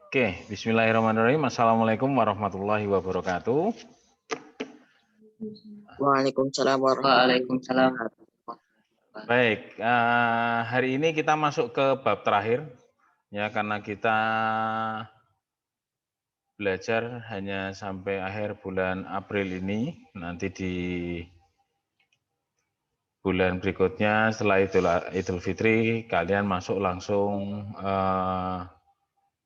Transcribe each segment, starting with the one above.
Oke, bismillahirrahmanirrahim. Assalamualaikum warahmatullahi wabarakatuh. Waalaikumsalam warahmatullahi wabarakatuh. Baik, hari ini kita masuk ke bab terakhir, ya karena kita belajar hanya sampai akhir bulan April ini. Nanti di bulan berikutnya setelah Idul Fitri, kalian masuk langsung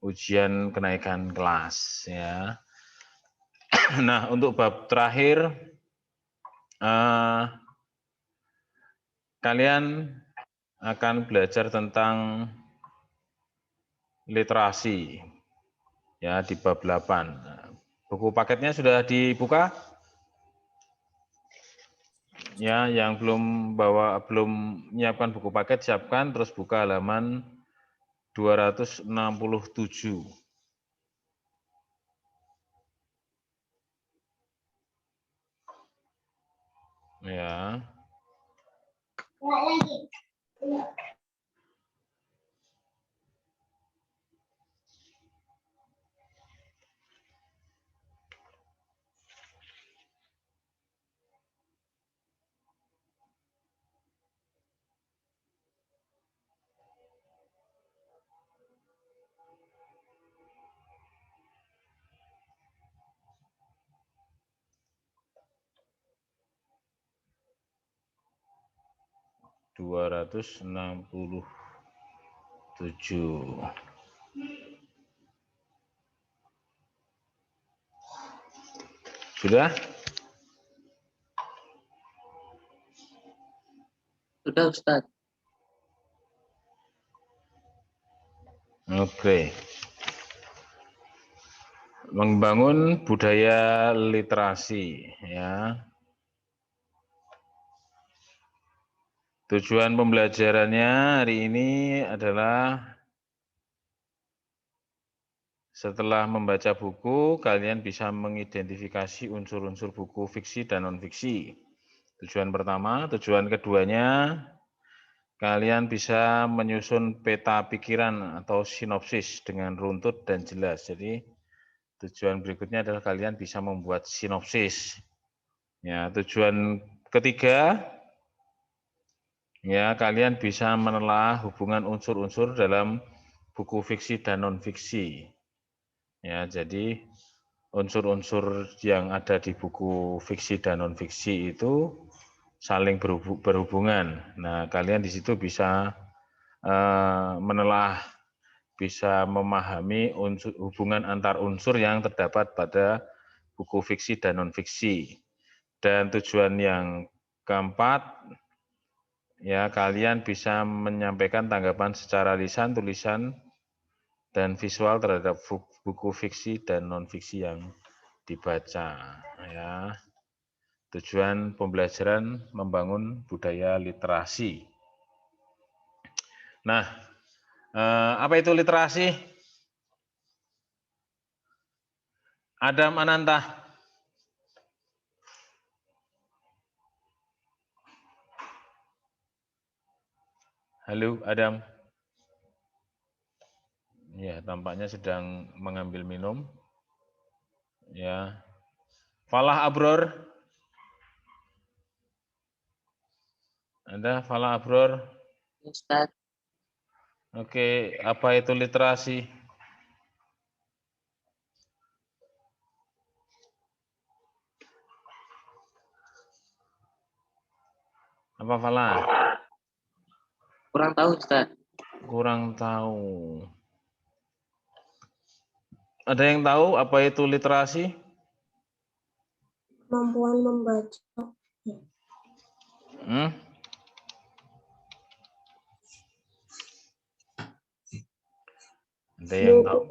ujian kenaikan kelas, ya. Nah, untuk bab terakhir, kalian akan belajar tentang literasi, ya, di bab 8. Buku paketnya sudah dibuka? Ya, yang belum menyiapkan buku paket, siapkan, terus buka halaman 267. Ya. 267. Sudah? Sudah, Ustaz. Oke. Membangun budaya literasi, ya. Tujuan pembelajarannya hari ini adalah setelah membaca buku, kalian bisa mengidentifikasi unsur-unsur buku fiksi dan non-fiksi. Tujuan pertama. Tujuan keduanya, kalian bisa menyusun peta pikiran atau sinopsis dengan runtut dan jelas. Jadi, tujuan berikutnya adalah kalian bisa membuat sinopsis. Ya, tujuan ketiga, ya, kalian bisa menelaah hubungan unsur-unsur dalam buku fiksi dan non-fiksi. Ya, jadi unsur-unsur yang ada di buku fiksi dan non-fiksi itu saling berhubungan. Nah, kalian di situ bisa menelaah, bisa memahami hubungan antar unsur yang terdapat pada buku fiksi dan non-fiksi. Dan tujuan yang keempat, ya, kalian bisa menyampaikan tanggapan secara lisan, tulisan, dan visual terhadap buku fiksi dan non-fiksi yang dibaca. Ya. Tujuan pembelajaran membangun budaya literasi. Nah, apa itu literasi? Adam Ananta. Halo, Adam. Ya, tampaknya sedang mengambil minum. Ya. Falah Abror. Anda Falah Abror? Ustaz. Oke, apa itu literasi? Apa Falah? Kurang tahu, Ustaz. Kurang tahu. Ada yang tahu apa itu literasi? Kemampuan membaca. Ada yang tahu?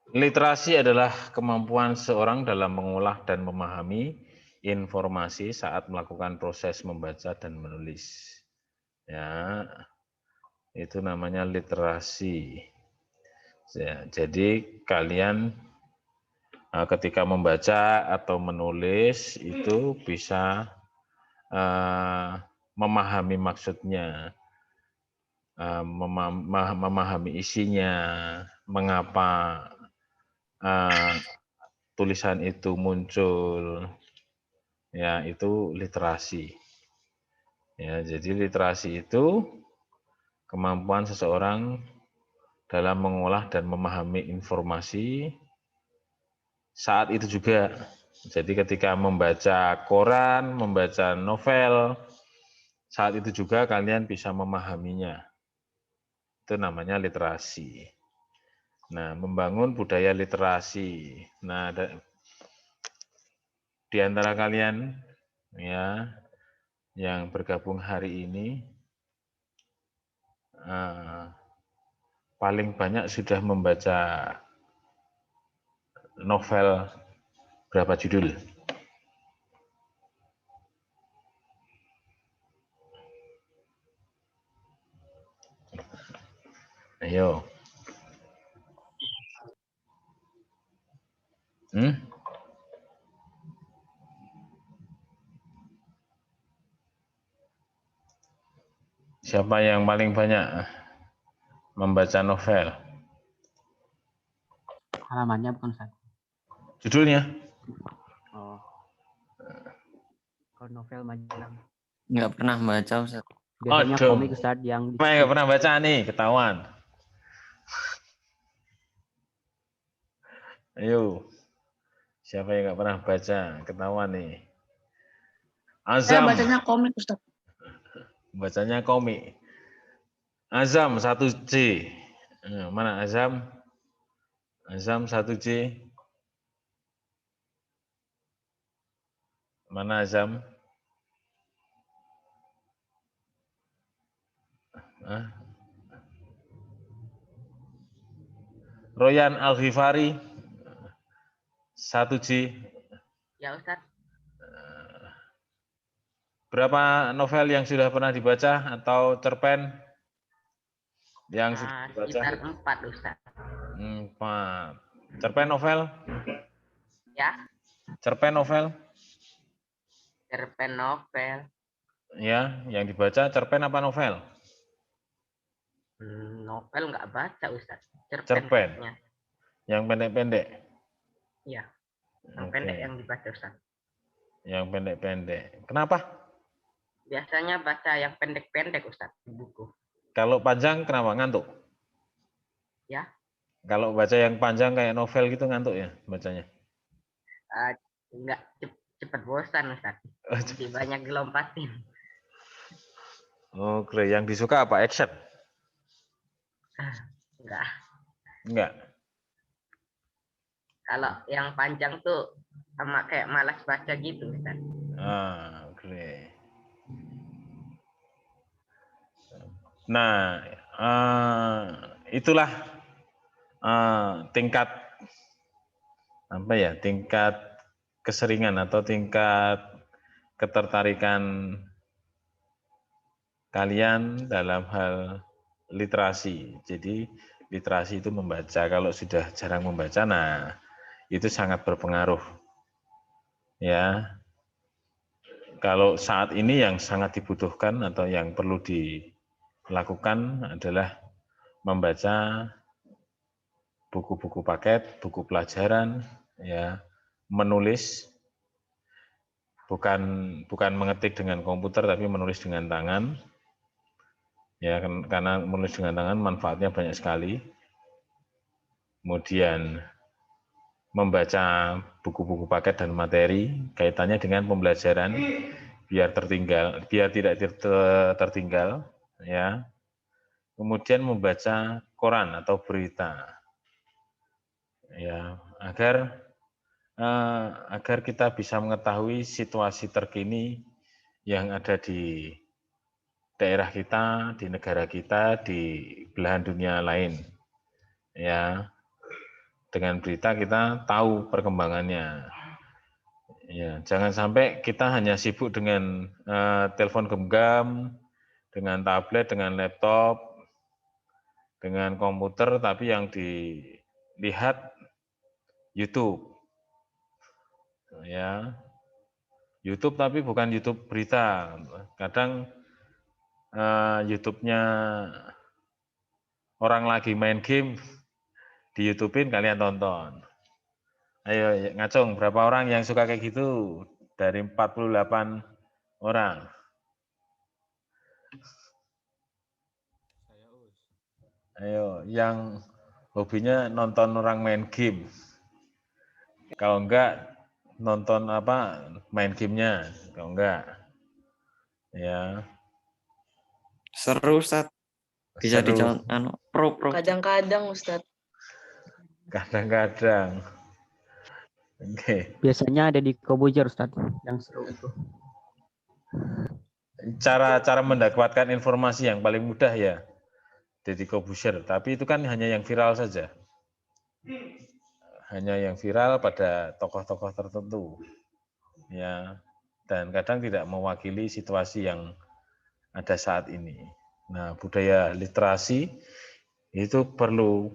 Literasi adalah kemampuan seorang dalam mengolah dan memahami informasi saat melakukan proses membaca dan menulis. Ya, itu namanya literasi. Ya, jadi kalian ketika membaca atau menulis itu bisa memahami maksudnya, memahami isinya, mengapa tulisan itu muncul, ya itu literasi. Ya, jadi literasi itu kemampuan seseorang dalam mengolah dan memahami informasi saat itu juga. Jadi ketika membaca koran, membaca novel, saat itu juga kalian bisa memahaminya. Itu namanya literasi. Nah, membangun budaya literasi. Nah, di antara kalian ya yang bergabung hari ini paling banyak sudah membaca novel berapa judul? Ayo. Siapa yang paling banyak membaca novel? Halamannya bukan satu. Judulnya? Oh. Kalau novel majalah. Nggak pernah baca, Ustaz. Biasanya komik Ustaz yang nggak pernah baca nih, ketahuan. Ayo. Siapa yang nggak pernah baca? Ketahuan nih. Azam. Saya bacanya komik, Ustaz. Bacanya komik. Azam 1C. Mana Azam? Azam 1C. Mana Azam? Royan Al-Ghifari 1C. Ya Ustaz. Berapa novel yang sudah pernah dibaca atau cerpen yang sudah dibaca? Sekitar 4 Ustaz. 4. Cerpen novel? Ya. Cerpen novel? Cerpen novel. Ya, yang dibaca cerpen apa novel? Novel nggak baca Ustaz. Cerpen. Yang pendek-pendek? Iya. Yang pendek yang dibaca Ustaz. Yang pendek-pendek. Kenapa? Biasanya baca yang pendek-pendek Ustaz di buku. Kalau panjang kenapa? Ngantuk? Ya. Kalau baca yang panjang kayak novel gitu ngantuk ya bacanya? Enggak, cepat bosan Ustaz. Lebih banyak dilompatin. Oke, yang disuka apa? Action? Enggak. Enggak. Kalau yang panjang tuh sama kayak malas baca gitu Ustaz. Oke. Nah, itulah tingkat apa ya? Tingkat keseringan atau tingkat ketertarikan kalian dalam hal literasi. Jadi literasi itu membaca. Kalau sudah jarang membaca, nah itu sangat berpengaruh. Ya, kalau saat ini yang sangat dibutuhkan atau yang perlu dilakukan adalah membaca buku-buku paket, buku pelajaran, ya, menulis, bukan mengetik dengan komputer tapi menulis dengan tangan, ya, karena menulis dengan tangan manfaatnya banyak sekali. Kemudian membaca buku-buku paket dan materi kaitannya dengan pembelajaran biar tidak tertinggal, ya. Kemudian membaca koran atau berita, ya, agar kita bisa mengetahui situasi terkini yang ada di daerah kita, di negara kita, di belahan dunia lain, ya. Dengan berita kita tahu perkembangannya. Ya, jangan sampai kita hanya sibuk dengan telepon genggam, dengan tablet, dengan laptop, dengan komputer, tapi yang dilihat YouTube. Ya. YouTube tapi bukan YouTube berita. Kadang YouTube-nya orang lagi main game, di YouTube-in kalian tonton. Ayo ngacung, berapa orang yang suka kayak gitu? Dari 48 orang. Ayo, yang hobinya nonton orang main game. Kalau enggak, nonton apa, main gamenya. Kalau enggak, ya. Seru, Ustaz. Bisa Seru. dicontoh, pro. Kadang-kadang, Ustadz. Kadang-kadang. Oke. Biasanya ada di Kobuzer, Ustaz, yang seru itu. Cara mendapatkan informasi yang paling mudah ya, Deddy Corbuzier. Tapi itu kan hanya yang viral saja. Hanya yang viral pada tokoh-tokoh tertentu. Ya, dan kadang tidak mewakili situasi yang ada saat ini. Nah, budaya literasi itu perlu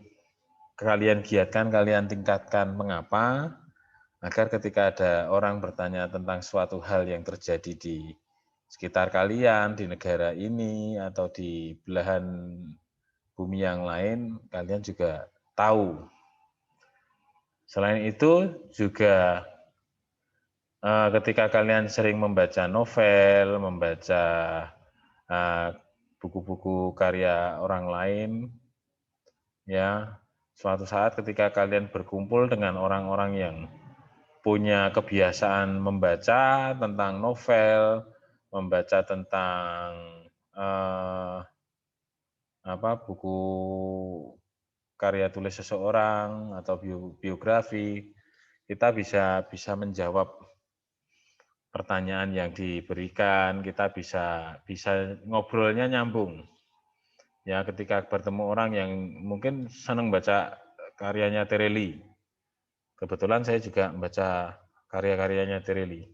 kalian giatkan, kalian tingkatkan. Mengapa? Agar ketika ada orang bertanya tentang suatu hal yang terjadi di sekitar kalian, di negara ini, atau di belahan bumi yang lain, kalian juga tahu. Selain itu juga ketika kalian sering membaca novel, membaca buku-buku karya orang lain, ya, suatu saat ketika kalian berkumpul dengan orang-orang yang punya kebiasaan membaca tentang novel, membaca tentang buku karya tulis seseorang atau biografi, kita bisa menjawab pertanyaan yang diberikan, kita bisa ngobrolnya nyambung. Ya, ketika bertemu orang yang mungkin senang baca karyanya Tereli. Kebetulan saya juga membaca karya-karyanya Tereli.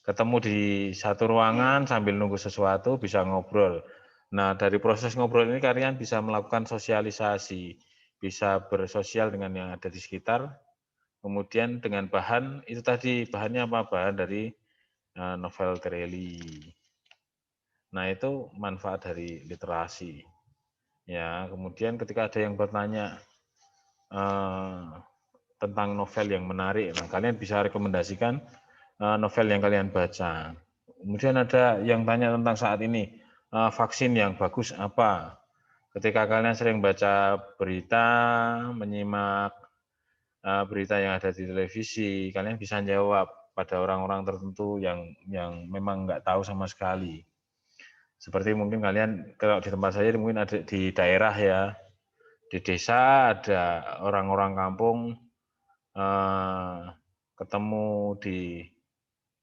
Ketemu di satu ruangan sambil nunggu sesuatu bisa ngobrol. Nah, dari proses ngobrol ini kalian bisa melakukan sosialisasi, bisa bersosial dengan yang ada di sekitar. Kemudian dengan bahan itu tadi, bahannya apa? Bahan dari novel Tereli. Nah, itu manfaat dari literasi. Ya, kemudian ketika ada yang bertanya tentang novel yang menarik, nah kalian bisa rekomendasikan novel yang kalian baca. Kemudian ada yang tanya tentang saat ini, vaksin yang bagus apa? Ketika kalian sering baca berita, menyimak berita yang ada di televisi, kalian bisa jawab pada orang-orang tertentu yang memang nggak tahu sama sekali. Seperti mungkin kalian kalau di tempat saya mungkin ada di daerah ya, di desa ada orang-orang kampung ketemu di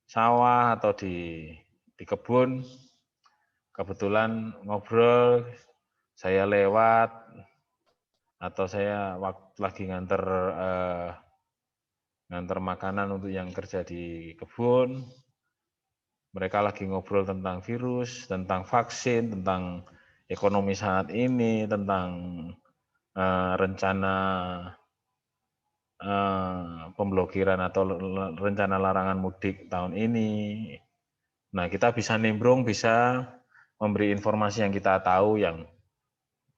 sawah atau di kebun, kebetulan ngobrol, saya lewat atau saya waktu lagi nganter makanan untuk yang kerja di kebun, mereka lagi ngobrol tentang virus, tentang vaksin, tentang ekonomi saat ini, tentang rencana pemblokiran atau rencana larangan mudik tahun ini. Nah, kita bisa nimbrung, bisa memberi informasi yang kita tahu yang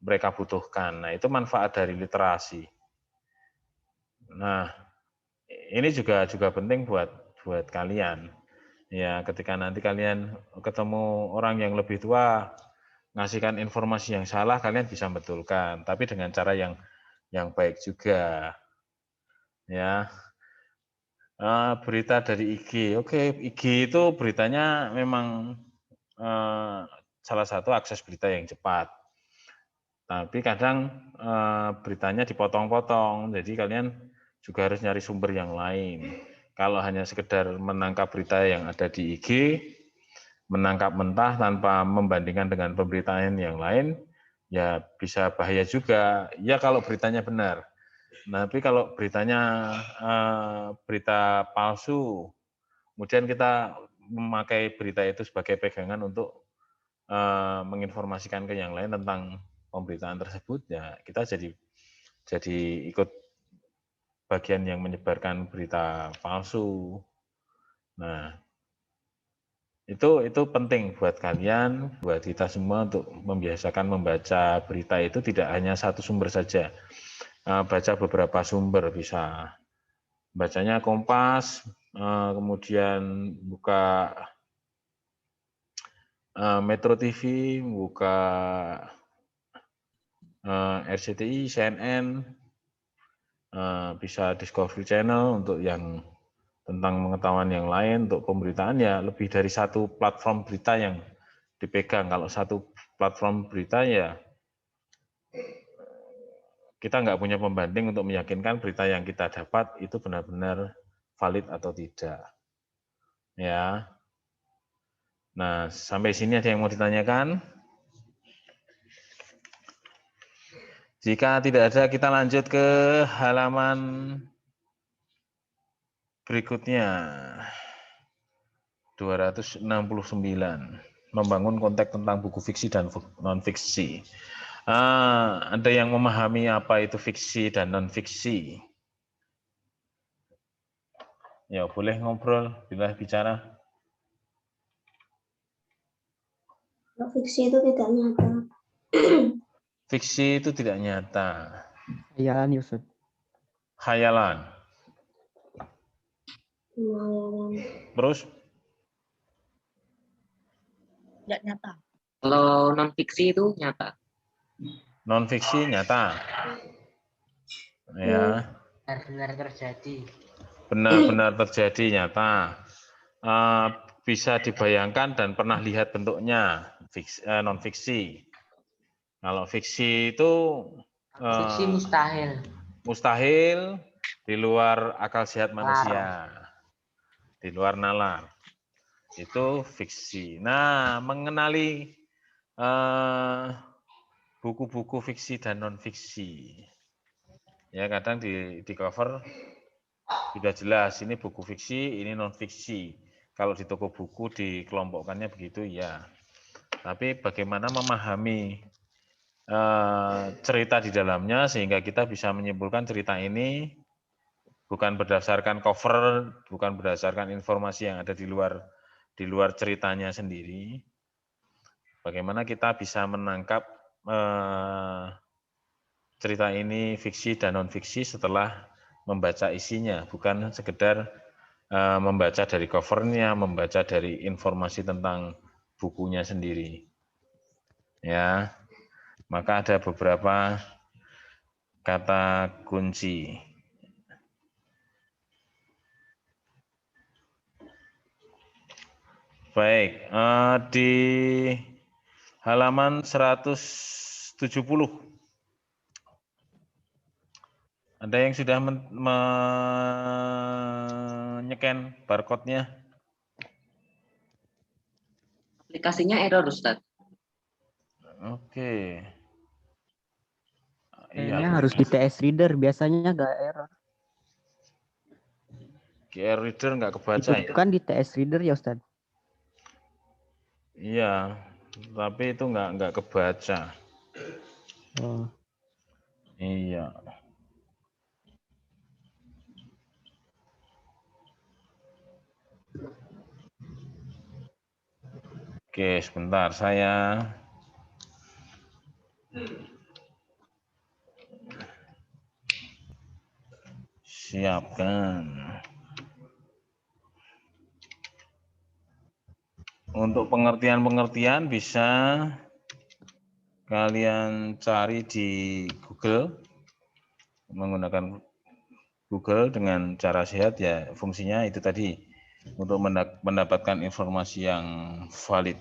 mereka butuhkan. Nah, itu manfaat dari literasi. Nah, ini juga penting buat kalian. Ya, ketika nanti kalian ketemu orang yang lebih tua, ngasihkan informasi yang salah, kalian bisa betulkan, tapi dengan cara yang baik juga. Ya, berita dari IG. Oke, IG itu beritanya memang salah satu akses berita yang cepat. Tapi kadang beritanya dipotong-potong, jadi kalian juga harus nyari sumber yang lain. Kalau hanya sekedar menangkap berita yang ada di IG, menangkap mentah tanpa membandingkan dengan pemberitaan yang lain, ya bisa bahaya juga. Ya kalau beritanya benar. Tapi kalau beritanya berita palsu, kemudian kita memakai berita itu sebagai pegangan untuk menginformasikan ke yang lain tentang pemberitaan tersebut, ya kita jadi ikut bagian yang menyebarkan berita palsu. Nah, Itu penting buat kalian, buat kita semua untuk membiasakan membaca berita itu tidak hanya satu sumber saja. Baca beberapa sumber, bisa bacanya Kompas, kemudian buka Metro TV, buka RCTI, CNN, bisa Discovery Channel untuk yang tentang pengetahuan yang lain, untuk pemberitaan ya lebih dari satu platform berita yang dipegang. Kalau satu platform berita ya kita nggak punya pembanding untuk meyakinkan berita yang kita dapat itu benar-benar valid atau tidak. Ya. Nah, sampai sini ada yang mau ditanyakan? Jika tidak ada, kita lanjut ke halaman berikutnya. 269. Membangun konteks tentang buku fiksi dan non-fiksi. Ada yang memahami apa itu fiksi dan non-fiksi? Ya, boleh ngobrol bila bicara. Fiksi itu tidak nyata. Fiksi itu tidak nyata. Khayalan ya Ustaz. Khayalan. Kemahalan. Terus Tidak nyata. Kalau non fiksi itu nyata. non-fiksi nyata. Ya, Benar-benar terjadi. benar-benar terjadi nyata. Bisa dibayangkan dan pernah lihat bentuknya. Non-fiksi. Kalau fiksi itu Fiksi mustahil. mustahil, di luar akal sehat manusia, di luar nalar. Itu fiksi. Nah, mengenali buku-buku fiksi dan non-fiksi. Ya, kadang di cover sudah jelas, ini buku fiksi, ini non-fiksi. Kalau di toko buku dikelompokkannya begitu, ya. Tapi bagaimana memahami cerita di dalamnya sehingga kita bisa menyimpulkan cerita ini bukan berdasarkan cover, bukan berdasarkan informasi yang ada di luar ceritanya sendiri. Bagaimana kita bisa menangkap cerita ini fiksi dan non fiksi setelah membaca isinya, bukan sekedar membaca dari covernya, membaca dari informasi tentang bukunya sendiri. Ya. Maka ada beberapa kata kunci. Baik, di halaman 170. Ada yang sudah menyeken barcode-nya? Aplikasinya error, Ustaz. Oke. Kayaknya harus di TS Reader, biasanya nggak error. QR reader nggak kebaca Itu ya? kan di TS Reader ya Ustaz. Iya, tapi itu nggak kebaca. Oh. Iya. Oke, sebentar saya siapkan. Untuk pengertian-pengertian bisa kalian cari di Google, menggunakan Google dengan cara sehat ya, fungsinya itu tadi untuk mendapatkan informasi yang valid.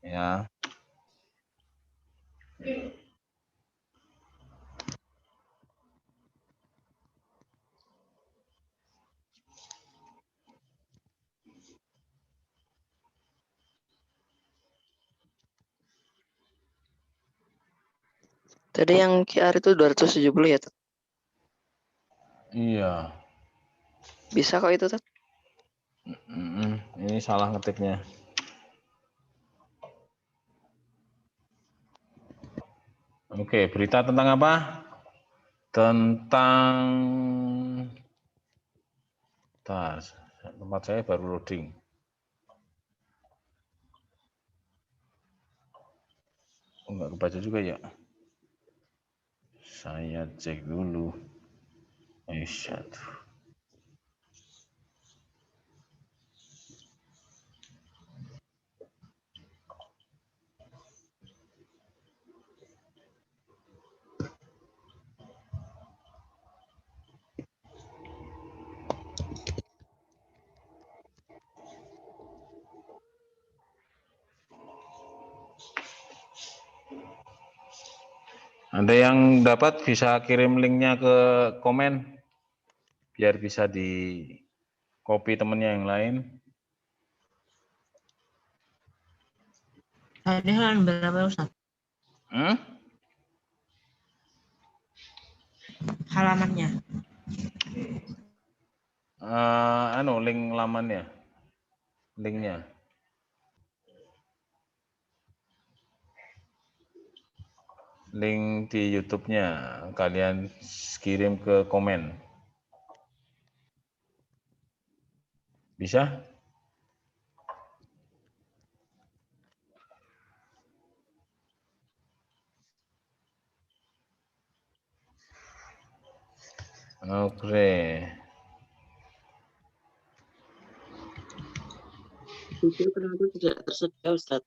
Ya. Tadi yang QR itu 270 ya, Tat? Iya. Bisa kok itu, Tat? Ini salah ngetiknya. Oke, berita tentang apa? Tentang Tempat saya baru loading. Enggak kebaca juga ya. Saya cek dulu. Satu. Ada yang dapat bisa kirim linknya ke komen biar bisa di copy temennya yang lain. Tadi halaman berapa Ustaz? Halamannya. Link lamannya, linknya. Link di YouTube-nya kalian kirim ke komen. Bisa? Oke. Itu kenapa tidak tersedia, Ustaz?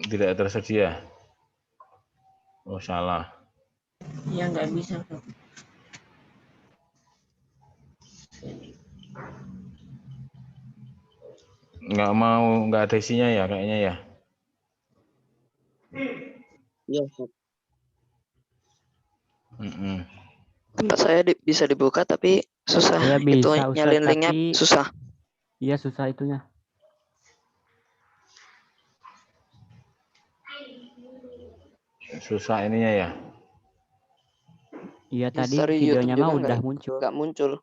Tidak tersedia. Oh, salah. Ya nggak bisa. Nggak ada isinya ya kayaknya ya. Iya, Ustaz. Tempat saya bisa dibuka tapi susah. Saya Itu bisa, Ustaz, nyalin linknya tapi- susah. Iya, susah itunya. Susah ininya ya. Iya, Di tadi story videonya YouTube mah juga udah muncul. Nggak muncul.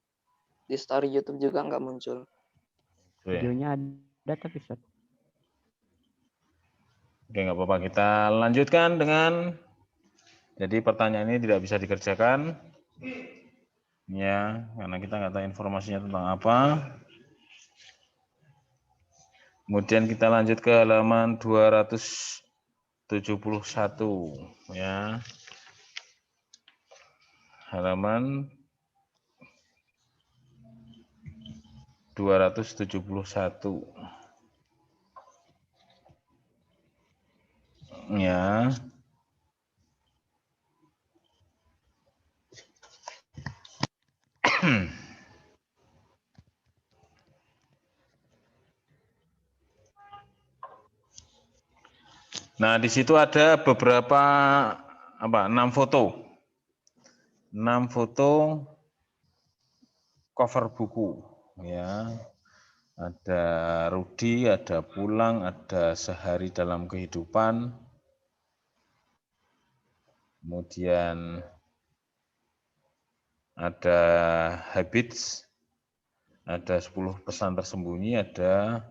Di story YouTube juga nggak muncul. Oke, Videonya ada tapi Ustaz. nggak apa-apa. Kita lanjutkan dengan, jadi pertanyaan ini tidak bisa dikerjakan. Ya, karena kita nggak tahu informasinya tentang apa. Kemudian kita lanjut ke halaman 271 ya. Halaman 271. Ya. Nah, di situ ada beberapa 6 foto. 6 foto cover buku ya. Ada Rudi, ada Pulang, ada Sehari Dalam Kehidupan. Kemudian ada Habits, ada 10 pesan tersembunyi, ada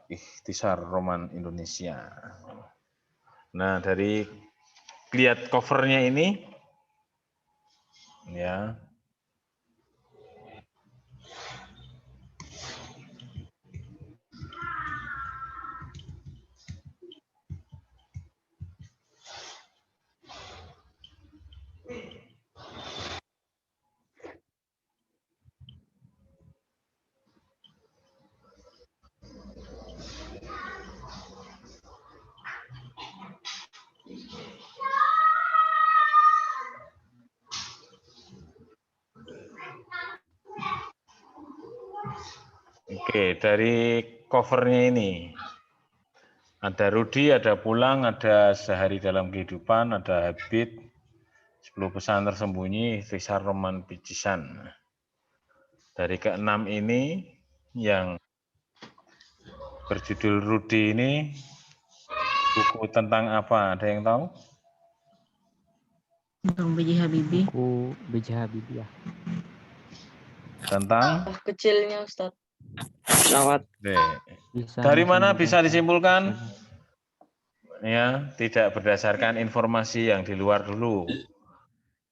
Ikhtisar Roman Indonesia. Nah, dari lihat covernya ini, ya. Oke, dari covernya ini ada Rudi, ada Pulang, ada Sehari Dalam Kehidupan, ada Habit, 10 pesan tersembunyi, Ikhtisar Roman Picisan. Dari keenam ini yang berjudul Rudi ini buku tentang apa? Ada yang tahu? Tentang B.J. Habibie. Buku B.J. Habibie ya. Tentang Kecilnya Ustaz. Pesawat. Bisa dari langsung mana bisa dibaca. disimpulkan? Ya, tidak berdasarkan informasi yang di luar dulu.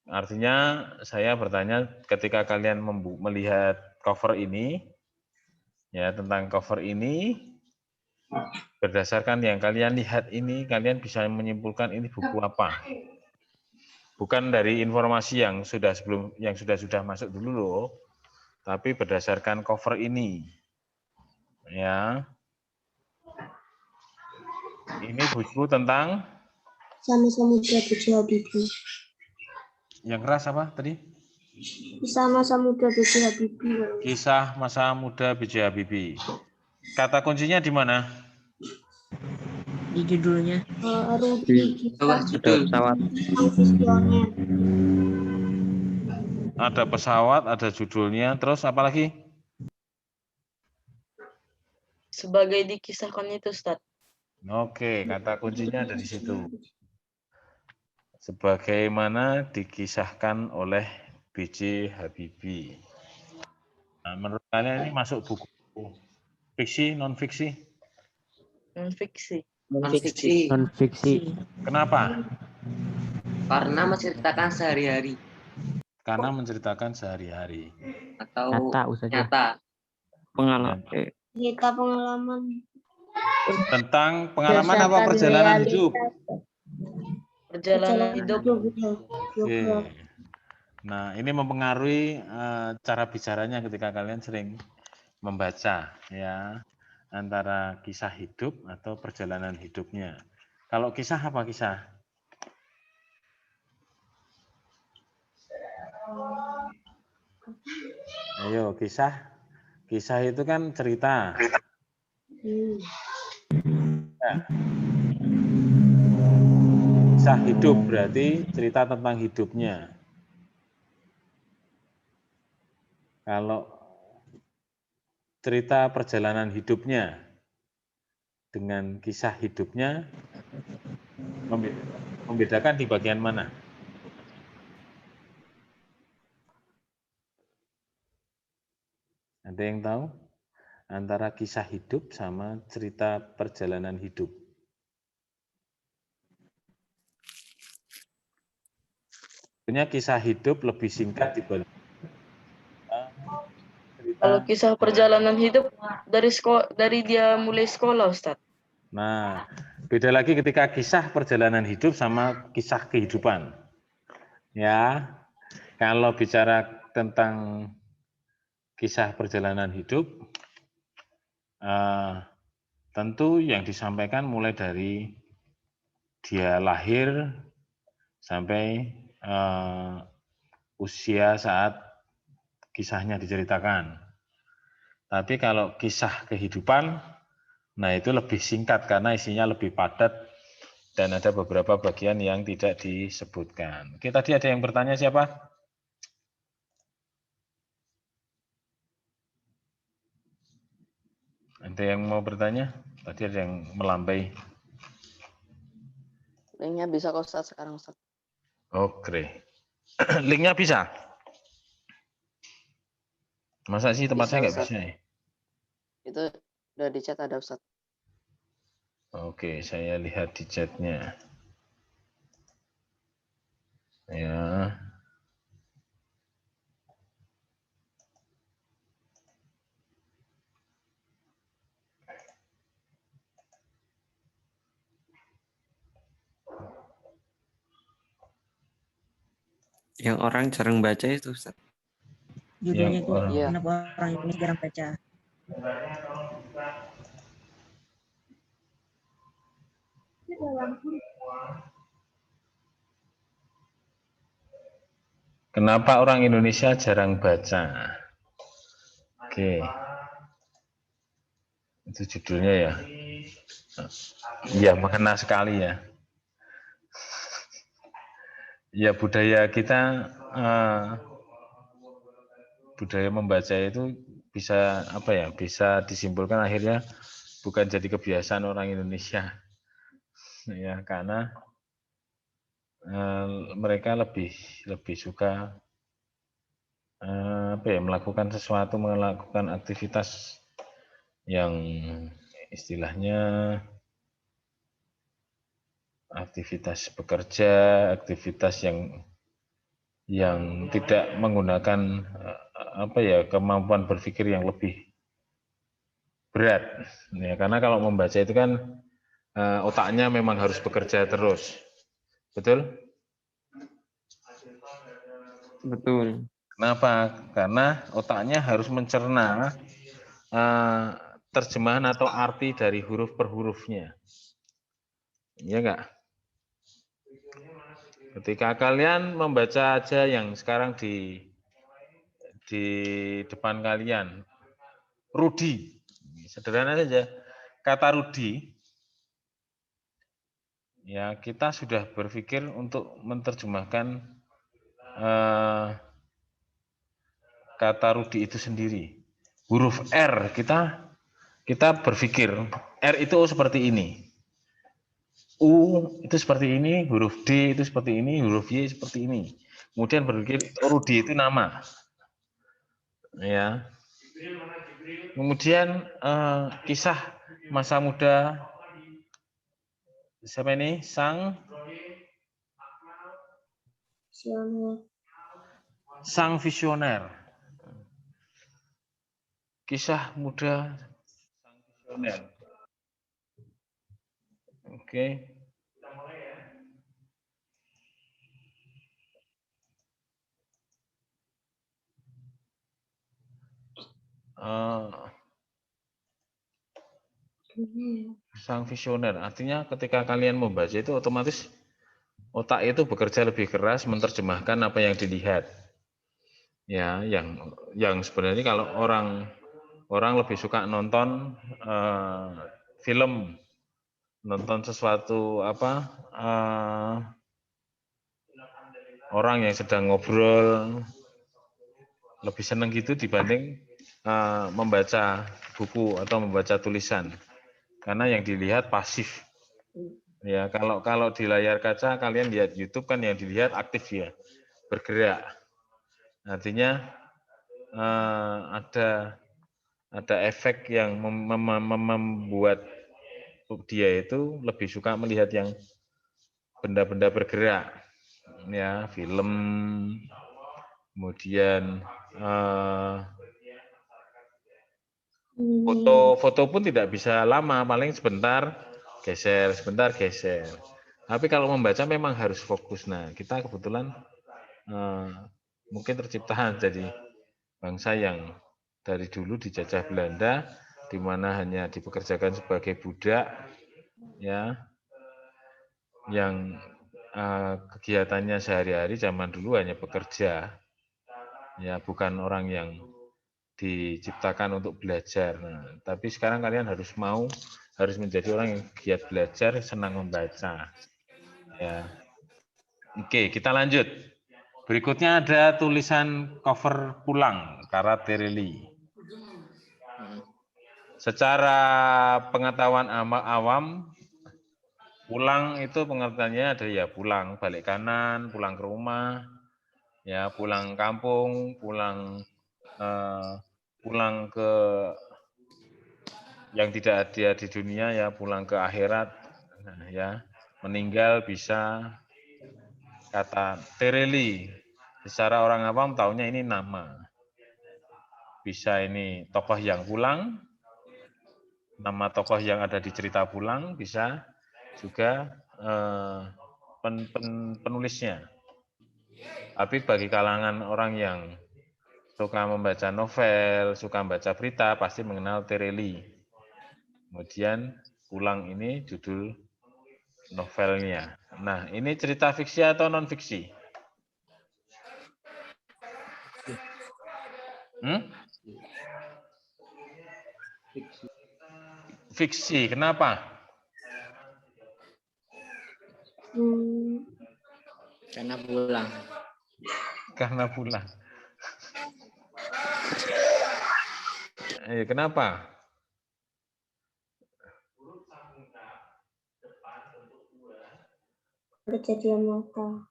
Artinya saya bertanya ketika kalian melihat cover ini, ya tentang cover ini, berdasarkan yang kalian lihat ini, kalian bisa menyimpulkan ini buku apa. Bukan dari informasi yang sudah masuk dulu loh, tapi berdasarkan cover ini, ya. Ini buku tentang Sama Samudra B.J. Habibie. yang keras apa tadi? Kisah masa muda B.J. Habibie. Kisah masa muda B.J. Habibie. Kata kuncinya di mana? Di judulnya. Rudi Bawah kisah judul. tentang visioner. Ada pesawat, ada judulnya, terus apa lagi? Sebagai dikisahkan itu, Ustaz. Oke, kata kuncinya ada di situ. Sebagaimana dikisahkan oleh B.J. Habibie. Nah, menurut kalian ini masuk buku fiksi, non-fiksi? Non-fiksi. Non-fiksi. Non-fiksi. Kenapa? Karena menceritakan sehari-hari Karena menceritakan sehari-hari. atau Nyata saja. nyata. Pengalaman. Cerita pengalaman. Tentang pengalaman apa perjalanan hidup? Perjalanan hidup. Oke. Nah, ini mempengaruhi cara bicaranya ketika kalian sering membaca, ya, antara kisah hidup atau perjalanan hidupnya. Kalau kisah apa kisah? Ayo, kisah. Kisah itu kan cerita. Ya. Kisah hidup berarti cerita tentang hidupnya. Kalau cerita perjalanan hidupnya dengan kisah hidupnya membedakan di bagian mana? Ada yang tahu? Antara kisah hidup sama cerita perjalanan hidup. Sebenarnya kisah hidup lebih singkat dibanding cerita. Kalau kisah perjalanan hidup dari dia mulai sekolah, Ustaz. Nah, beda lagi ketika kisah perjalanan hidup sama kisah kehidupan. Ya, kalau bicara tentang kisah perjalanan hidup, tentu yang disampaikan mulai dari dia lahir sampai usia saat kisahnya diceritakan. Tapi kalau kisah kehidupan, nah itu lebih singkat karena isinya lebih padat dan ada beberapa bagian yang tidak disebutkan. Oke, tadi ada yang bertanya siapa? Ada yang mau bertanya? Tadi ada yang melambai. Linknya bisa kok, Ustaz, sekarang, Ustaz. Oke. Linknya bisa? Masa sih tempat saya nggak bisa ya? Itu udah di chat ada, Ustaz. Oke, saya lihat di chatnya. Ya. Yang orang jarang baca itu, Ustaz. Judulnya itu Iya. kenapa orang Indonesia jarang baca. Kenapa orang Indonesia jarang baca? Oke. Itu judulnya ya. Ya, mengena sekali ya. Ya, budaya kita, budaya membaca itu bisa apa ya? Bisa disimpulkan akhirnya bukan jadi kebiasaan orang Indonesia. Ya, karena mereka lebih suka apa ya, melakukan sesuatu, melakukan aktivitas yang istilahnya aktivitas bekerja, aktivitas yang yang tidak menggunakan kemampuan berpikir yang lebih berat. Ya, karena kalau membaca itu kan otaknya memang harus bekerja terus. Betul? Betul. Kenapa? Karena otaknya harus mencerna terjemahan atau arti dari huruf per hurufnya. Iya enggak? Ketika kalian membaca aja yang sekarang di depan kalian, Rudi, sederhana saja. Kata Rudi, ya kita sudah berpikir untuk menerjemahkan kata Rudi itu sendiri. Huruf R kita berpikir R itu seperti ini. U itu seperti ini, huruf D itu seperti ini, huruf Y seperti ini. Kemudian berpikir Rudi itu nama. Ya. Kemudian kisah masa muda siapa ini? Sang visioner. Kisah muda sang visioner. Oke. Sang visioner, artinya ketika kalian membaca itu otomatis otak itu bekerja lebih keras menerjemahkan apa yang dilihat. Ya, yang sebenarnya kalau orang lebih suka nonton film, nonton sesuatu orang yang sedang ngobrol, lebih senang gitu dibanding membaca buku atau membaca tulisan. Karena yang dilihat pasif. Ya, kalau di layar kaca kalian lihat YouTube kan yang dilihat aktif ya, bergerak. Artinya ada efek yang membuat dia itu lebih suka melihat yang benda-benda bergerak. Ya, film, kemudian foto pun tidak bisa lama, paling sebentar geser, sebentar geser. Tapi kalau membaca memang harus fokus. Nah, kita kebetulan mungkin tercipta jadi bangsa yang dari dulu dijajah Belanda, di mana hanya dipekerjakan sebagai budak, ya, yang kegiatannya sehari-hari zaman dulu hanya bekerja, ya, bukan orang yang diciptakan untuk belajar. Nah, tapi sekarang kalian harus menjadi orang yang giat belajar, senang membaca. Ya. Oke, kita lanjut. Berikutnya ada tulisan cover pulang, Karatereli. Secara pengetahuan awam, pulang itu pengertiannya ada ya pulang balik kanan, pulang ke rumah, ya pulang kampung, pulang ke yang tidak ada di dunia, ya pulang ke akhirat. Nah, ya meninggal bisa kata tereli. Secara orang awam taunya ini nama. Bisa ini tokoh yang pulang, nama tokoh yang ada di cerita pulang, bisa juga penulisnya. Tapi bagi kalangan orang yang suka membaca novel, suka membaca berita, pasti mengenal Tereli. Kemudian pulang ini judul novelnya. Nah, ini cerita fiksi atau non-fiksi? Fiksi, kenapa? Karena pulang. Karena pulang. Kenapa? Kejadian nyata.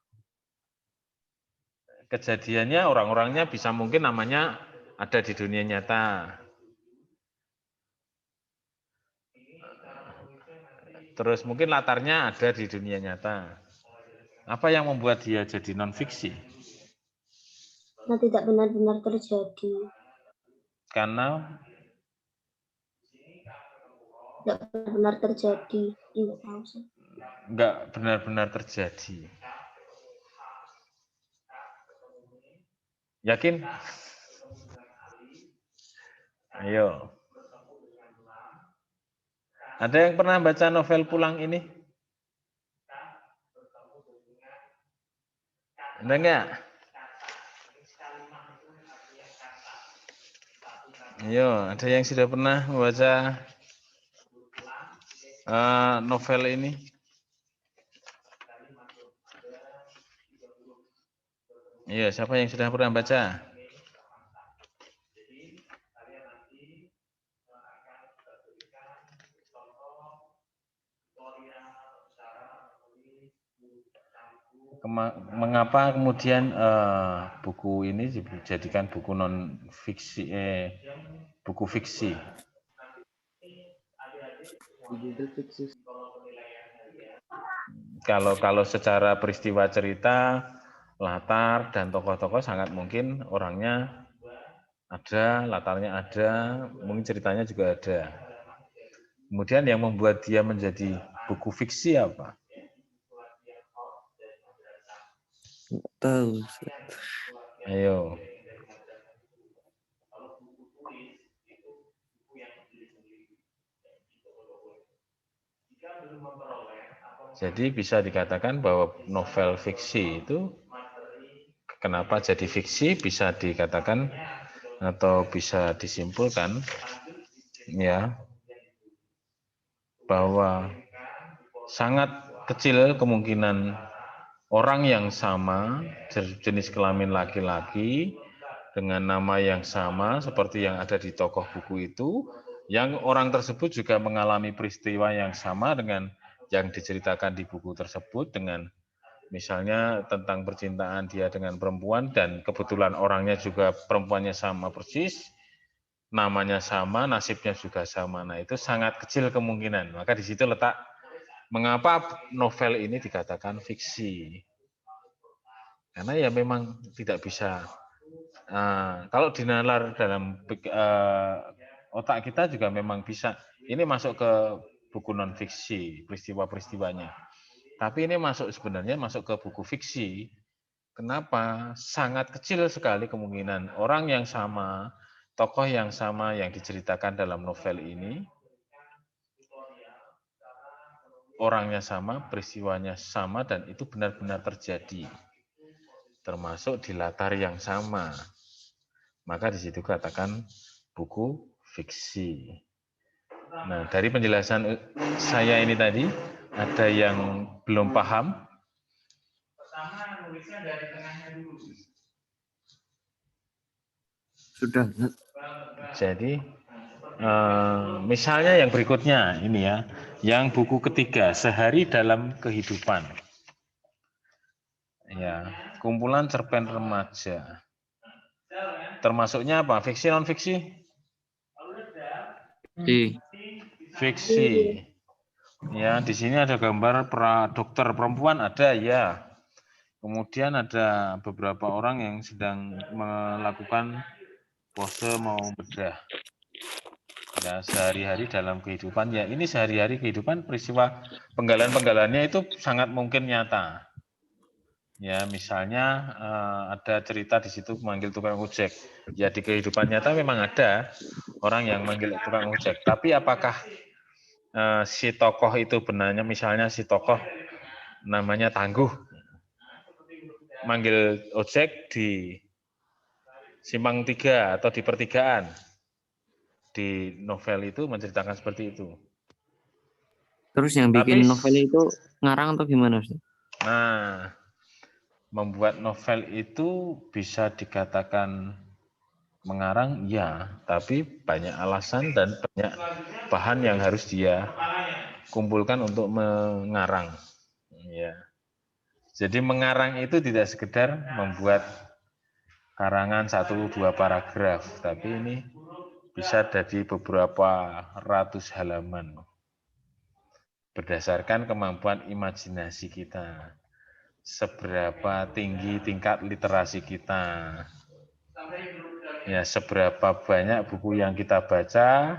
Kejadiannya orang-orangnya bisa mungkin namanya ada di dunia nyata. Terus mungkin latarnya ada di dunia nyata. Apa yang membuat dia jadi non-fiksi? Karena tidak benar-benar terjadi. Karena Tidak benar-benar terjadi. Tidak tahu sih. nggak benar-benar terjadi. Yakin? Ayo. Ada yang pernah baca novel Pulang ini? Ada nggak? Ayo, ada yang sudah pernah membaca novel ini? Iya, siapa yang sudah pernah baca? Mengapa kemudian buku ini dijadikan buku non fiksi, buku fiksi? Kalau secara peristiwa cerita, latar dan tokoh-tokoh sangat mungkin orangnya ada, latarnya ada, mungkin ceritanya juga ada. Kemudian yang membuat dia menjadi buku fiksi apa? Tahu. Ayo. Jadi bisa dikatakan bahwa novel fiksi itu kenapa jadi fiksi bisa dikatakan atau bisa disimpulkan ya bahwa sangat kecil kemungkinan orang yang sama jenis kelamin laki-laki dengan nama yang sama seperti yang ada di tokoh buku itu, yang orang tersebut juga mengalami peristiwa yang sama dengan yang diceritakan di buku tersebut, dengan misalnya tentang percintaan dia dengan perempuan dan kebetulan orangnya juga perempuannya sama persis, namanya sama, nasibnya juga sama. Nah, itu sangat kecil kemungkinan. Maka di situ letak mengapa novel ini dikatakan fiksi. Karena ya memang tidak bisa, kalau dinalar dalam otak kita juga memang bisa, ini masuk ke buku non fiksi, peristiwa-peristiwanya. Tapi ini sebenarnya masuk ke buku fiksi. Kenapa? Sangat kecil sekali kemungkinan orang yang sama, tokoh yang sama yang diceritakan dalam novel ini, orangnya sama, peristiwanya sama, dan itu benar-benar terjadi. Termasuk di latar yang sama. Maka di situ katakan buku fiksi. Nah, dari penjelasan saya ini tadi, ada yang belum paham? Sudah. Jadi, misalnya yang berikutnya ini ya, yang buku ketiga, Sehari dalam Kehidupan. Ya, kumpulan cerpen remaja. Termasuknya apa? Fiksi non fiksi? Fiksi. Ya, di sini ada gambar dokter perempuan ada ya. Kemudian ada beberapa orang yang sedang melakukan pose mau bedah. Ya, sehari-hari dalam kehidupan. Ya, ini sehari-hari kehidupan, peristiwa penggalan-penggalannya itu sangat mungkin nyata. Ya, misalnya ada cerita di situ manggil tukang ojek. Ya, di kehidupan nyata memang ada orang yang manggil tukang ojek. Tapi apakah si tokoh itu benarnya, misalnya si tokoh namanya Tangguh, manggil ojek di Simpang 3 atau di pertigaan. Di novel itu menceritakan seperti itu. Terus yang bikin novel itu ngarang atau gimana, Ustaz? Nah, membuat novel itu bisa dikatakan mengarang, ya, tapi banyak alasan dan banyak bahan yang harus dia kumpulkan untuk mengarang. Ya. Jadi mengarang itu tidak sekedar membuat karangan 1-2 paragraf, tapi ini bisa jadi beberapa ratus halaman. Berdasarkan kemampuan imajinasi kita. Seberapa tinggi tingkat literasi kita. Ya, seberapa banyak buku yang kita baca,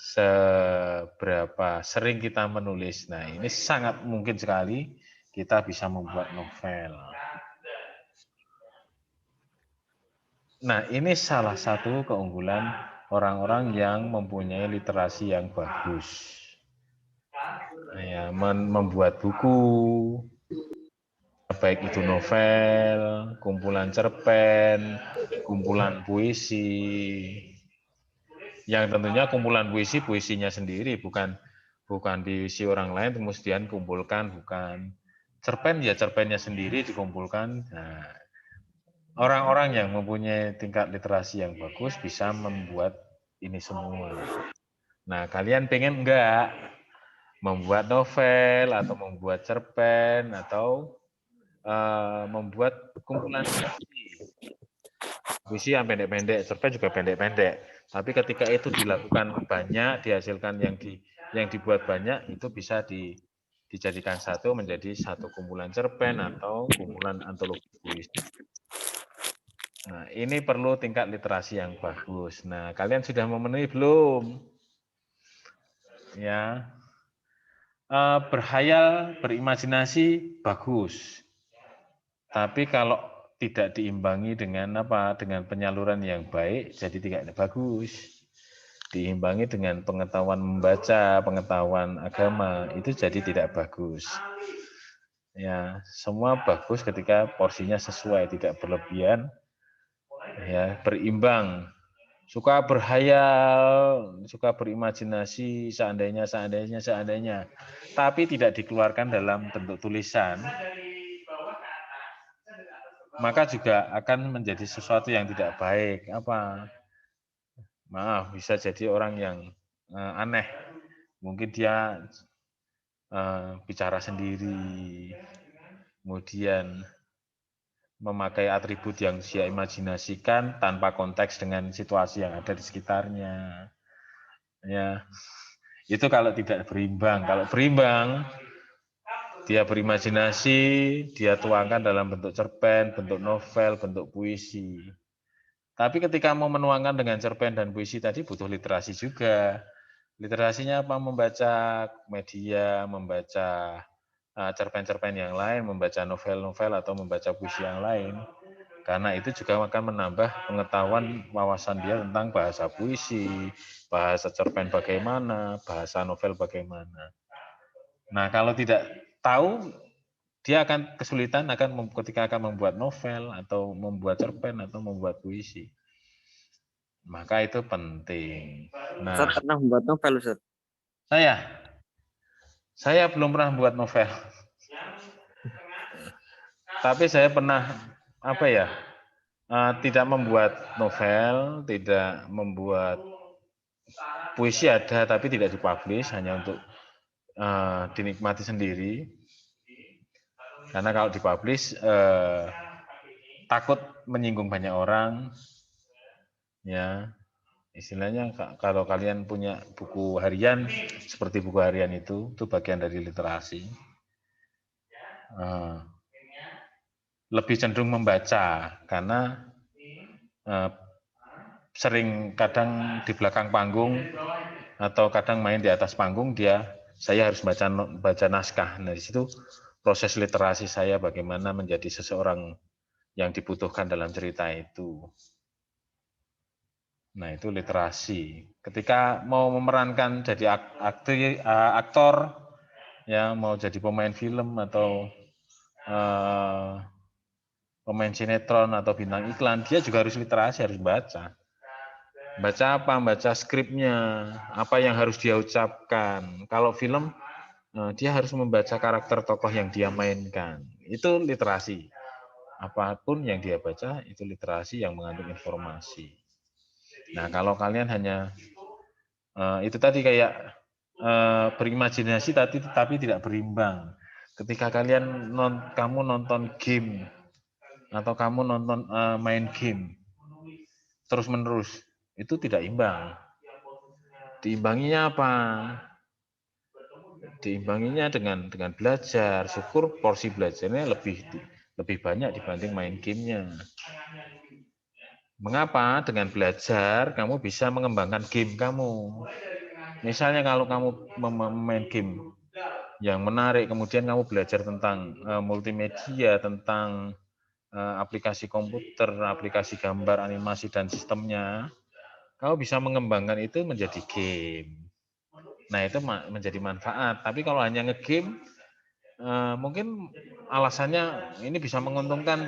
seberapa sering kita menulis. Nah, ini sangat mungkin sekali kita bisa membuat novel. Nah, ini salah satu keunggulan orang-orang yang mempunyai literasi yang bagus. Ya, membuat buku, baik itu novel, kumpulan cerpen, kumpulan puisi, yang tentunya kumpulan puisi puisinya sendiri, bukan diisi orang lain kemudian kumpulkan, bukan. Cerpen ya cerpennya sendiri dikumpulkan. Nah, orang-orang yang mempunyai tingkat literasi yang bagus bisa membuat ini semua. Nah, kalian pengen enggak membuat novel atau membuat cerpen atau membuat kumpulan puisi yang pendek-pendek, cerpen juga pendek-pendek. Tapi ketika itu dilakukan banyak, dihasilkan yang dibuat banyak, itu bisa dijadikan satu menjadi satu kumpulan cerpen atau kumpulan antologi puisi. Nah, ini perlu tingkat literasi yang bagus. Nah, kalian sudah memenuhi belum? Ya, berhayal, berimajinasi bagus. Tapi kalau tidak diimbangi dengan dengan penyaluran yang baik, jadi tidak bagus. Diimbangi dengan pengetahuan membaca, pengetahuan agama, itu jadi tidak bagus. Ya, semua bagus ketika porsinya sesuai, tidak berlebihan, ya, berimbang. Suka berhayal, suka berimajinasi, seandainya, tapi tidak dikeluarkan dalam bentuk tulisan, maka juga akan menjadi sesuatu yang tidak baik. Maaf, bisa jadi orang yang aneh. Mungkin dia bicara sendiri, kemudian memakai atribut yang dia imajinasikan tanpa konteks dengan situasi yang ada di sekitarnya. Ya, itu kalau tidak berimbang. Kalau berimbang, dia berimajinasi, dia tuangkan dalam bentuk cerpen, bentuk novel, bentuk puisi. Tapi ketika mau menuangkan dengan cerpen dan puisi tadi butuh literasi juga. Literasinya apa? Membaca media, membaca cerpen-cerpen yang lain, membaca novel-novel atau membaca puisi yang lain. Karena itu juga akan menambah pengetahuan wawasan dia tentang bahasa puisi, bahasa cerpen bagaimana, bahasa novel bagaimana. Nah, kalau tidak tahu, dia akan kesulitan ketika akan membuat novel atau membuat cerpen atau membuat puisi. Maka itu penting. Nah, Ustaz pernah membuat novel, Ustaz? Saya belum pernah membuat novel. Tapi saya pernah tidak membuat novel, tidak membuat puisi ada, tapi tidak dipublish, hanya untuk dinikmati sendiri. Karena kalau dipublish takut menyinggung banyak orang. Ya, istilahnya kalau kalian punya buku harian, seperti buku harian itu bagian dari literasi. Lebih cenderung membaca, karena sering kadang di belakang panggung atau kadang main di atas panggung saya harus baca naskah. Nah, di situ proses literasi saya bagaimana menjadi seseorang yang dibutuhkan dalam cerita itu. Nah, itu literasi. Ketika mau memerankan jadi aktor, ya mau jadi pemain film atau pemain sinetron atau bintang iklan, dia juga harus literasi, harus baca. Baca apa? Baca skripnya, apa yang harus dia ucapkan. Kalau film, dia harus membaca karakter tokoh yang dia mainkan. Itu literasi. Apapun yang dia baca, itu literasi yang mengandung informasi. Nah, kalau kalian hanya itu tadi kayak berimajinasi tapi tidak berimbang. Ketika kamu nonton game atau kamu nonton main game terus-menerus, itu tidak imbang. Diimbanginya apa? Diimbanginya dengan belajar. Syukur porsi belajarnya lebih banyak dibanding main gamenya. Mengapa? Dengan belajar kamu bisa mengembangkan game kamu. Misalnya kalau kamu main game yang menarik, kemudian kamu belajar tentang multimedia, tentang aplikasi komputer, aplikasi gambar, animasi, dan sistemnya, kamu bisa mengembangkan itu menjadi game. Nah, itu menjadi manfaat. Tapi kalau hanya ngegame, mungkin alasannya ini bisa menguntungkan,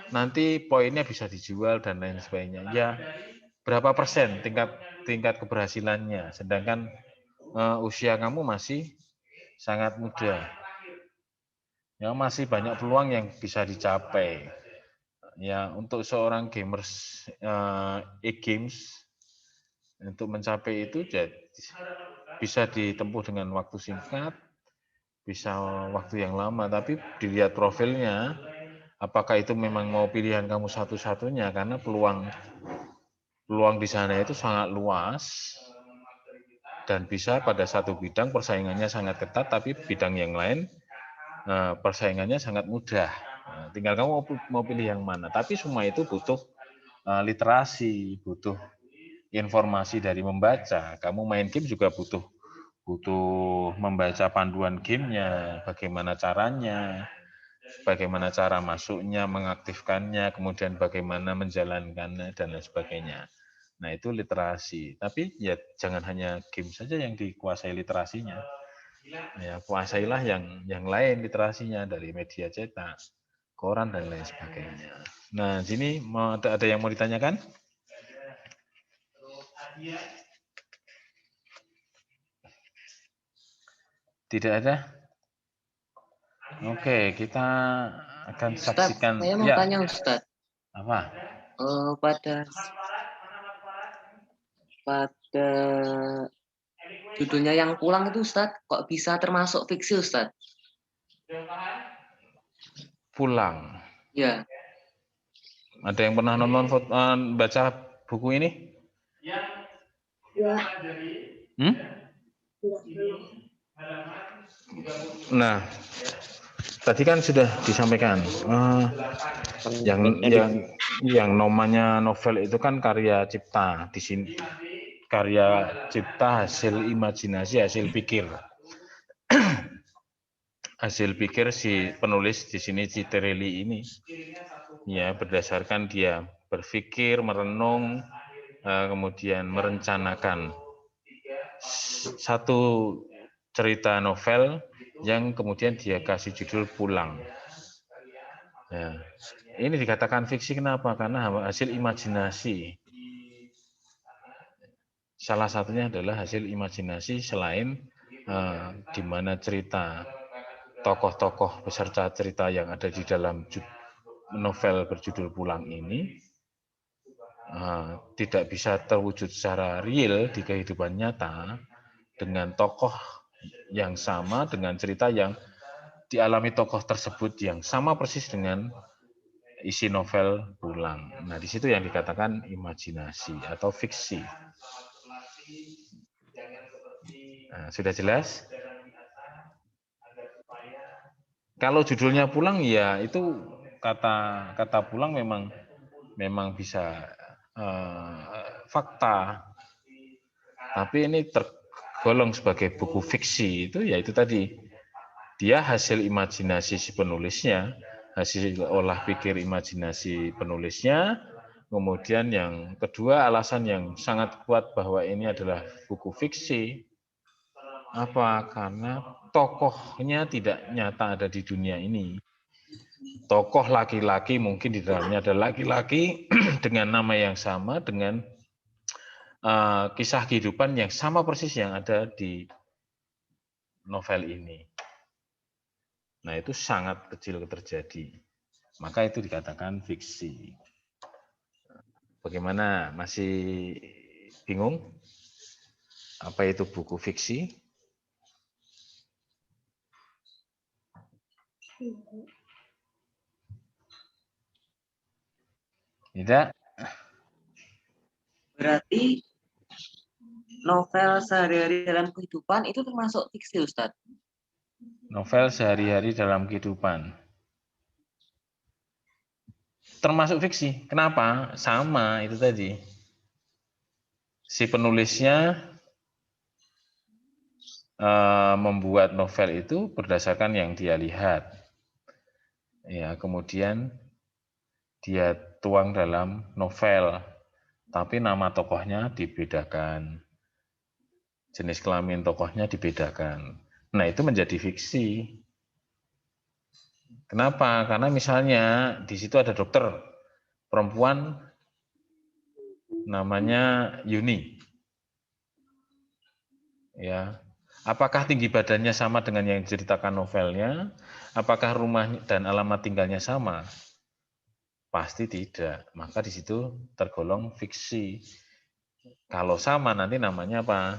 nanti poinnya bisa dijual dan lain sebagainya. Ya, berapa persen tingkat keberhasilannya, sedangkan usia kamu masih sangat muda. Ya, masih banyak peluang yang bisa dicapai. Ya, untuk seorang gamers e-games untuk mencapai itu bisa ditempuh dengan waktu singkat, bisa waktu yang lama, tapi dilihat profilnya, apakah itu memang mau pilihan kamu satu-satunya, karena peluang di sana itu sangat luas dan bisa pada satu bidang persaingannya sangat ketat, tapi bidang yang lain persaingannya sangat mudah. Nah, tinggal kamu mau pilih yang mana. Tapi semua itu butuh literasi, butuh informasi dari membaca. Kamu main game juga butuh membaca panduan gamenya, bagaimana caranya, bagaimana cara masuknya, mengaktifkannya, kemudian bagaimana menjalankannya, dan lain sebagainya. Nah, itu literasi. Tapi ya jangan hanya game saja yang dikuasai literasinya. Ya, kuasailah yang lain literasinya, dari media cetak, koran, dan lain sebagainya. Nah, sini ada yang mau ditanyakan? Tidak ada? Oke, kita akan Ustadz, saksikan. saya mau Ya, tanya Ustadz. apa? Pada judulnya yang pulang itu Ustadz, kok bisa termasuk fiksi Ustadz? Pulang. Ya. Ada yang pernah baca buku ini? Ya. Nah, tadi kan sudah disampaikan yang namanya novel itu kan karya cipta. Di sini karya cipta hasil imajinasi, hasil pikir. Hasil pikir si penulis di sini Citerelli ini, ya, berdasarkan dia berpikir, merenung, kemudian merencanakan satu cerita novel yang kemudian dia kasih judul Pulang. Ya, ini dikatakan fiksi kenapa? Karena hasil imajinasi. Salah satunya adalah hasil imajinasi, selain di mana cerita tokoh-tokoh peserta cerita yang ada di dalam novel berjudul Pulang ini tidak bisa terwujud secara real di kehidupan nyata dengan tokoh yang sama, dengan cerita yang dialami tokoh tersebut yang sama persis dengan isi novel Pulang. Nah, di situ yang dikatakan imajinasi atau fiksi. Nah, sudah jelas? Kalau judulnya Pulang, ya itu kata pulang memang bisa fakta. Tapi ini tergolong sebagai buku fiksi, itu ya itu tadi. Dia hasil imajinasi si penulisnya, hasil olah pikir imajinasi penulisnya. Kemudian yang kedua, alasan yang sangat kuat bahwa ini adalah buku fiksi. Apa? Karena tokohnya tidak nyata ada di dunia ini. Tokoh laki-laki, mungkin di dalamnya ada laki-laki dengan nama yang sama, dengan kisah kehidupan yang sama persis yang ada di novel ini. Nah, itu sangat kecil terjadi. Maka itu dikatakan fiksi. Bagaimana? Masih bingung? Apa itu buku fiksi? Tidak? Berarti novel sehari-hari dalam kehidupan itu termasuk fiksi Ustadz? Novel sehari-hari dalam kehidupan. termasuk fiksi. Kenapa? Sama itu tadi. Si penulisnya membuat novel itu berdasarkan yang dia lihat. Ya, kemudian dia tuang dalam novel, tapi nama tokohnya dibedakan. Jenis kelamin tokohnya dibedakan. Nah, itu menjadi fiksi. Kenapa? Karena misalnya di situ ada dokter perempuan namanya Yuni. Ya. Apakah tinggi badannya sama dengan yang diceritakan novelnya? Apakah rumah dan alamat tinggalnya sama? Pasti tidak. Maka di situ tergolong fiksi. Kalau sama nanti namanya apa?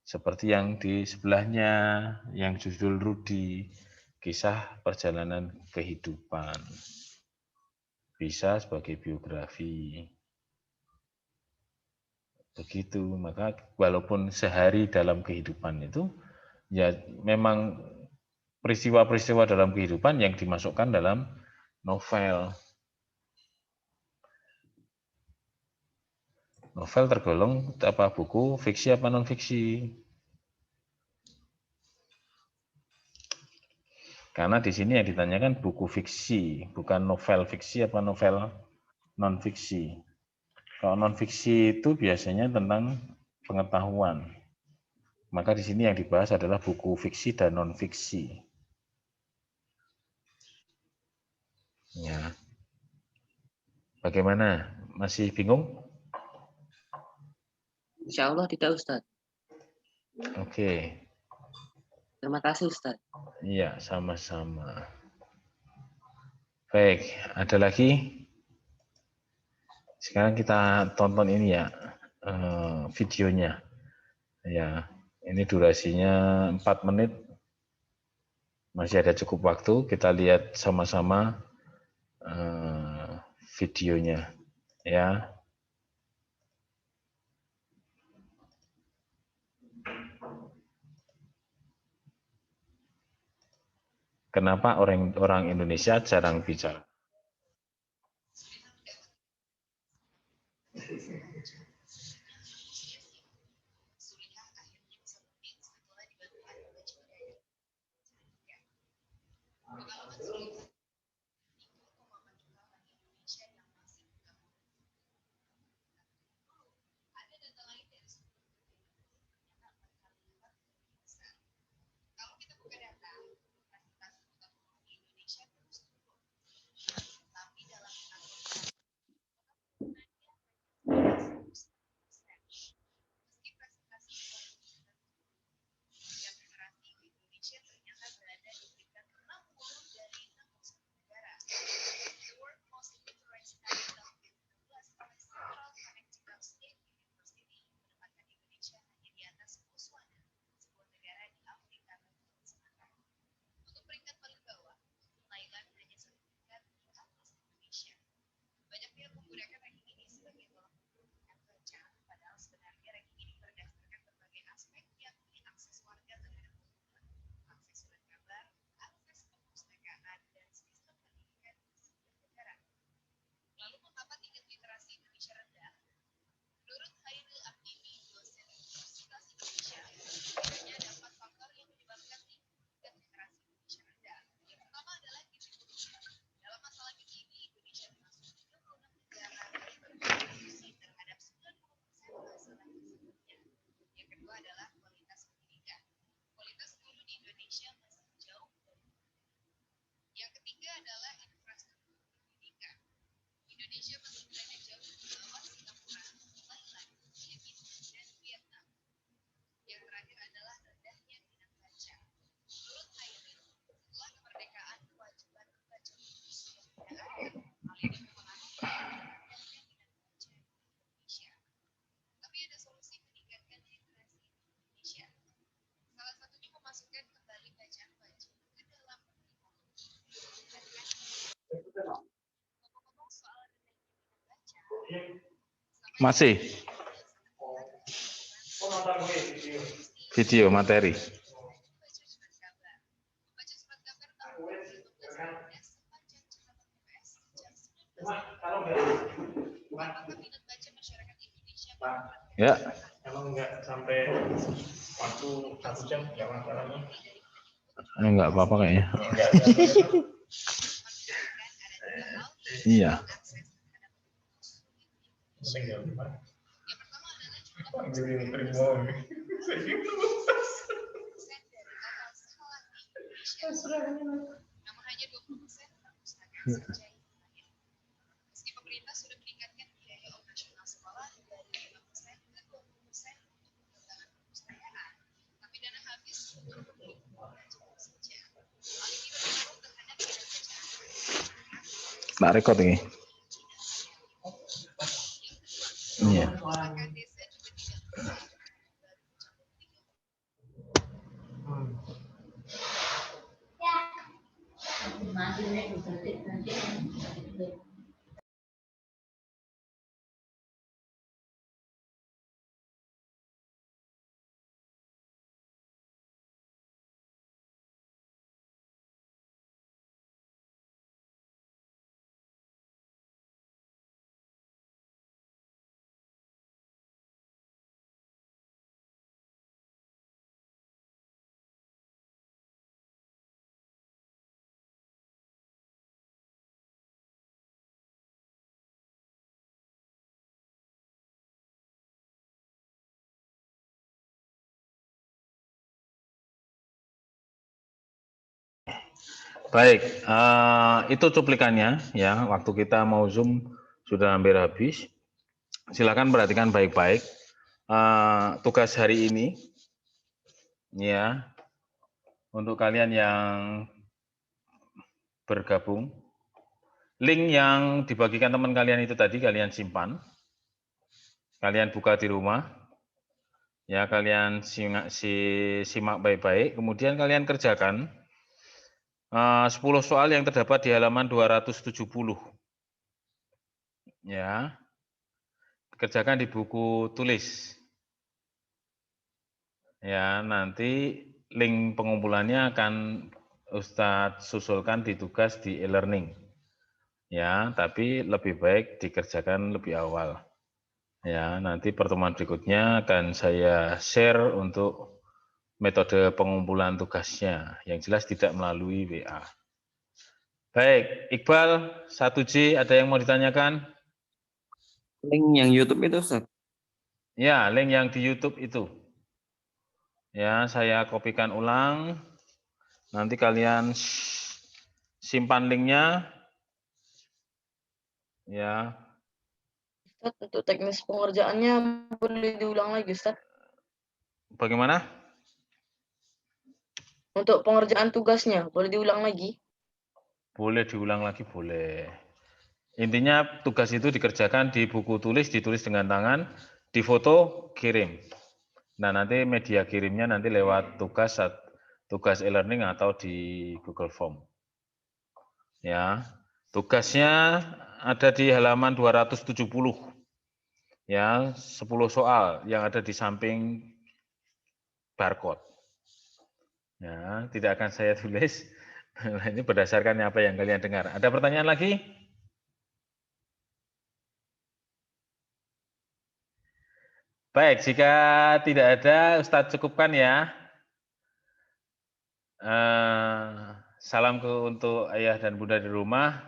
Seperti yang di sebelahnya, yang judul Rudi, kisah perjalanan kehidupan. Bisa sebagai biografi. Begitu, maka walaupun sehari dalam kehidupan itu, ya memang peristiwa-peristiwa dalam kehidupan yang dimasukkan dalam novel. Novel tergolong apa buku fiksi apa non fiksi? Karena di sini yang ditanyakan buku fiksi, bukan novel fiksi apa novel non fiksi. Kalau non fiksi itu biasanya tentang pengetahuan. Maka di sini yang dibahas adalah buku fiksi dan non fiksi. Ya. Bagaimana? Masih bingung? Insya Allah tidak, Ustadz. Oke. Terima kasih, Ustadz. Iya, sama-sama. Baik, ada lagi? Sekarang kita tonton ini ya, videonya. Ya, ini durasinya 4 menit. Masih ada cukup waktu, kita lihat sama-sama videonya. Ya. Kenapa orang Indonesia jarang bicara? Masih? Video materi. Ya. Emang nggak sampai waktu 1 jam nggak masalahnya? Enggak apa-apa kayaknya. Iya. Tak rekod ini. Iya. Baik, itu cuplikannya ya. Waktu kita mau Zoom sudah hampir habis. Silakan perhatikan baik-baik tugas hari ini, ya, untuk kalian yang bergabung. Link yang dibagikan teman kalian itu tadi kalian simpan, kalian buka di rumah, ya, kalian simak baik-baik. Kemudian kalian kerjakan 10 soal yang terdapat di halaman 270. Ya. Kerjakan di buku tulis. Ya, nanti link pengumpulannya akan Ustadz susulkan di tugas di e-learning. Ya, tapi lebih baik dikerjakan lebih awal. Ya, nanti pertemuan berikutnya akan saya share untuk metode pengumpulan tugasnya, yang jelas tidak melalui WA. Baik, Iqbal, 1J, ada yang mau ditanyakan? Link yang YouTube itu, Ustaz? Ya, link yang di YouTube itu. Ya, saya kopikan ulang. Nanti kalian simpan linknya. Ya. Ustaz, untuk teknis pengerjaannya boleh diulang lagi, Ustaz? Bagaimana? Untuk pengerjaan tugasnya, boleh diulang lagi? Boleh diulang lagi, boleh. Intinya tugas itu dikerjakan di buku tulis, ditulis dengan tangan, difoto, kirim. Nah, nanti media kirimnya nanti lewat tugas e-learning atau di Google Form. Ya. Tugasnya ada di halaman 270. Ya, 10 soal yang ada di samping barcode. Ya, tidak akan saya tulis. Ini berdasarkan apa yang kalian dengar. Ada pertanyaan lagi? Baik, jika tidak ada, Ustadz cukupkan ya. Salam untuk ayah dan bunda di rumah.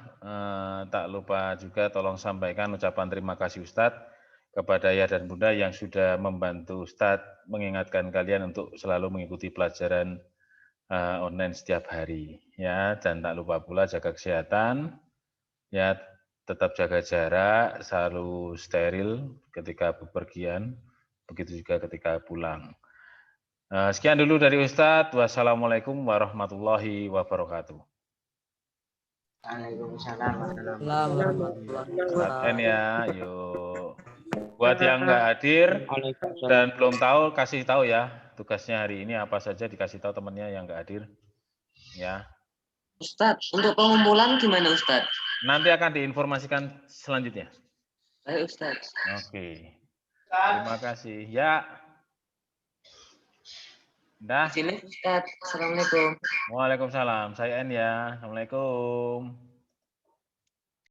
Tak lupa juga tolong sampaikan ucapan terima kasih Ustadz kepada ayah dan bunda yang sudah membantu Ustadz mengingatkan kalian untuk selalu mengikuti pelajaran online setiap hari, ya. Dan tak lupa pula jaga kesehatan, ya, tetap jaga jarak, selalu steril ketika bepergian, begitu juga ketika pulang. Sekian dulu dari Ustadz. Wassalamualaikum warahmatullahi wabarakatuh. Waalaikumsalam warahmatullahi N ya, yuk. Buat yang nggak hadir dan belum tahu, kasih tahu ya tugasnya hari ini apa saja, dikasih tahu temannya yang nggak hadir. Ya. Ustadz, untuk pengumpulan gimana Ustadz? Nanti akan diinformasikan selanjutnya. Baik Ustadz. Oke. Terima kasih. Ya. Dah. Sini Ustadz. Assalamualaikum. Waalaikumsalam. Saya N ya. Assalamualaikum.